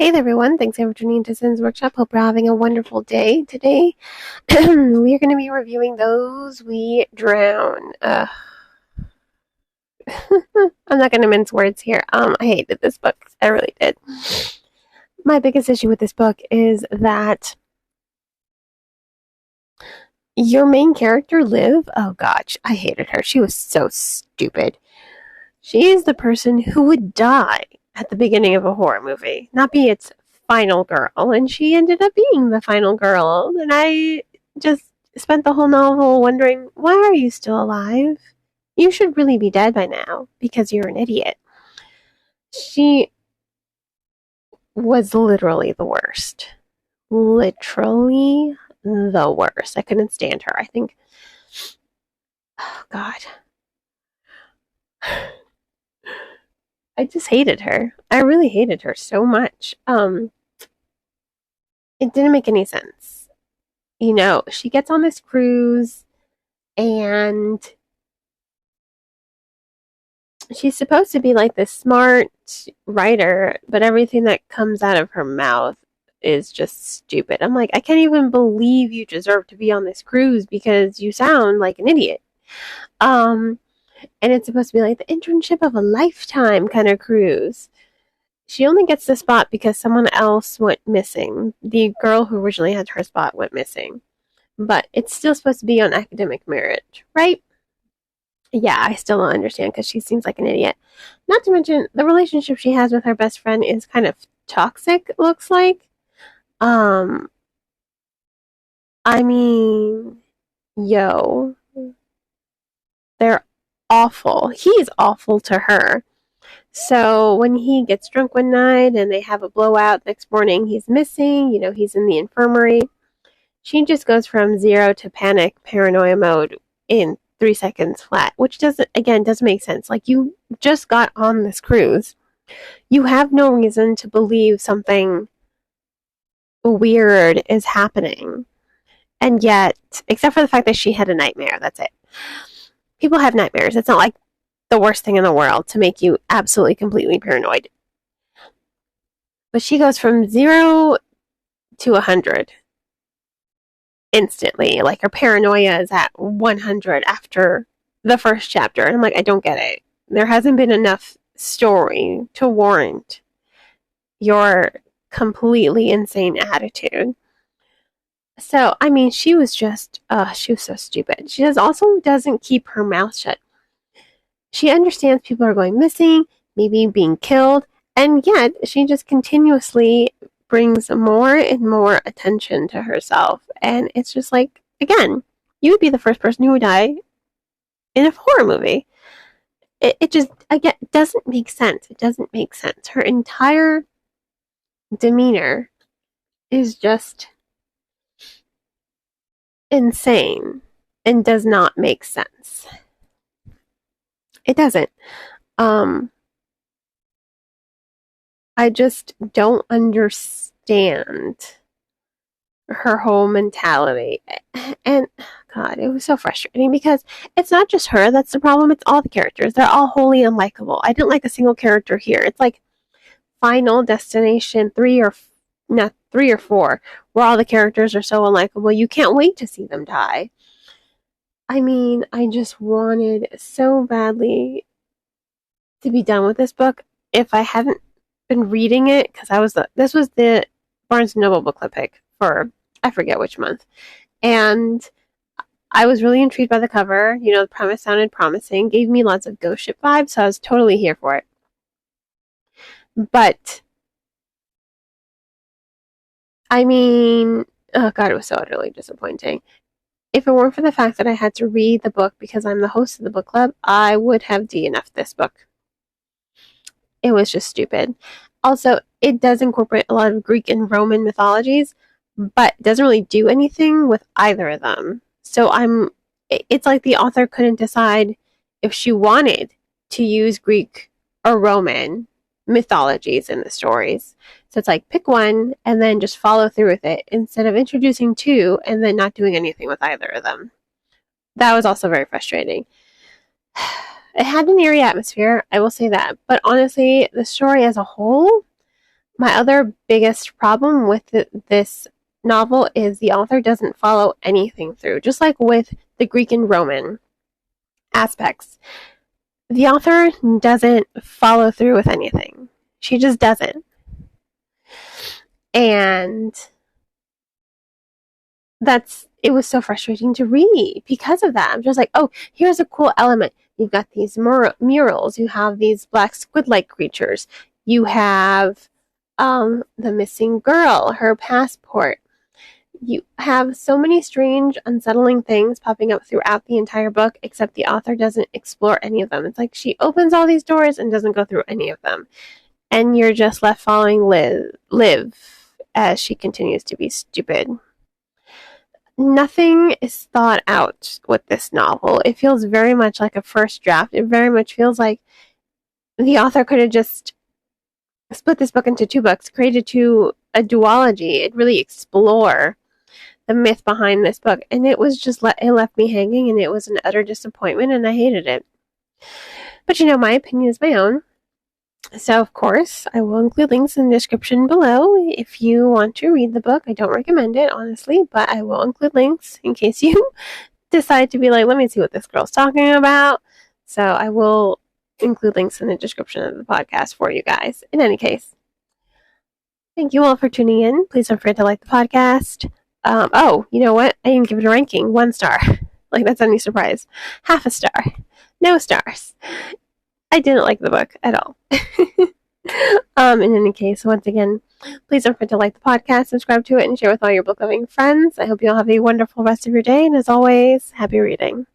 Hey there, everyone. Thanks for tuning into Sin's Workshop. Hope you're having a wonderful day today. We are going to be reviewing Those We Drown. I'm not going to mince words here. I hated this book. I really did. My biggest issue with this book is that your main character, Liv, oh gosh, I hated her. She was so stupid. She is the person who would die at the beginning of a horror movie, not be its final girl, and she ended up being the final girl. And I just spent the whole novel wondering, why are you still alive? You should really be dead by now because you're an idiot. She was literally the worst. Literally the worst. I couldn't stand her. I think, oh God. I just hated her. I really hated her so much. It didn't make any sense. You know, she gets on this cruise and she's supposed to be like this smart writer, but everything that comes out of her mouth is just stupid. I'm like, I can't even believe you deserve to be on this cruise because you sound like an idiot. And it's supposed to be like the internship of a lifetime kind of cruise. She only gets the spot because someone else went missing. The girl who originally had her spot went missing. But it's still supposed to be on academic merit, right? Yeah, I still don't understand because she seems like an idiot. Not to mention, the relationship she has with her best friend is kind of toxic, it looks like. Um, I mean, yo, they're awful. He's awful to her. So when he gets drunk one night and they have a blowout, next morning he's missing, he's in the infirmary. She just goes from 0 to panic, paranoia mode in 3 seconds flat, which doesn't make sense. Like, you just got on this cruise. You have no reason to believe something weird is happening. And yet, except for the fact that she had a nightmare, that's it. People have nightmares. It's not like the worst thing in the world to make you absolutely, completely paranoid. But she goes from 0 to 100 instantly. Like, her paranoia is at 100 after the first chapter. And I'm like, I don't get it. There hasn't been enough story to warrant your completely insane attitude. So, I mean, she was so stupid. She also doesn't keep her mouth shut. She understands people are going missing, maybe being killed, and yet she just continuously brings more and more attention to herself. And it's just like, again, you would be the first person who would die in a horror movie. It just, again, doesn't make sense. It doesn't make sense. Her entire demeanor is just insane and does not make sense. It doesn't. I just don't understand her whole mentality. And God, it was so frustrating because it's not just her that's the problem, it's all the characters. They're all wholly unlikable. I didn't like a single character here. It's like Final Destination 3 or 4, where all the characters are so unlikable. You can't wait to see them die. I mean, I just wanted so badly to be done with this book. If I hadn't been reading it, because this was the Barnes & Noble book club pick for, I forget which month. And I was really intrigued by the cover. The premise sounded promising, gave me lots of ghost ship vibes, so I was totally here for it. But, I mean, oh God, it was so utterly disappointing. If it weren't for the fact that I had to read the book because I'm the host of the book club, I would have DNF'd this book. It was just stupid. Also, it does incorporate a lot of Greek and Roman mythologies, but doesn't really do anything with either of them. So it's like the author couldn't decide if she wanted to use Greek or Roman mythologies in the stories. So it's like, pick one and then just follow through with it instead of introducing two and then not doing anything with either of them. That was also very frustrating. It had an eerie atmosphere, I will say that. But honestly, the story as a whole My other biggest problem with this novel is the author doesn't follow anything through. Just like with the Greek and Roman aspects, the author doesn't follow through with anything. She just doesn't. And it was so frustrating to read because of that. I'm just like, oh, here's a cool element. You've got these murals. You have these black squid-like creatures. You have the missing girl, her passport. You have so many strange, unsettling things popping up throughout the entire book, except the author doesn't explore any of them. It's like she opens all these doors and doesn't go through any of them. And you're just left following Liv as she continues to be stupid. Nothing is thought out with this novel. It feels very much like a first draft. It very much feels like the author could have just split this book into 2 books, created a duology. It'd really explore the myth behind this book. And it was just, it left me hanging, and it was an utter disappointment, and I hated it. But my opinion is my own. So, of course, I will include links in the description below if you want to read the book. I don't recommend it, honestly, but I will include links in case you decide to be like, let me see what this girl's talking about. So I will include links in the description of the podcast for you guys. In any case, thank you all for tuning in. Please don't forget to like the podcast. Oh, you know what? I didn't give it a ranking. 1 star. Like, that's any surprise. 0.5 star. No stars. I didn't like the book at all. In any case, once again, please don't forget to like the podcast, subscribe to it, and share with all your book-loving friends. I hope you all have a wonderful rest of your day, and as always, happy reading.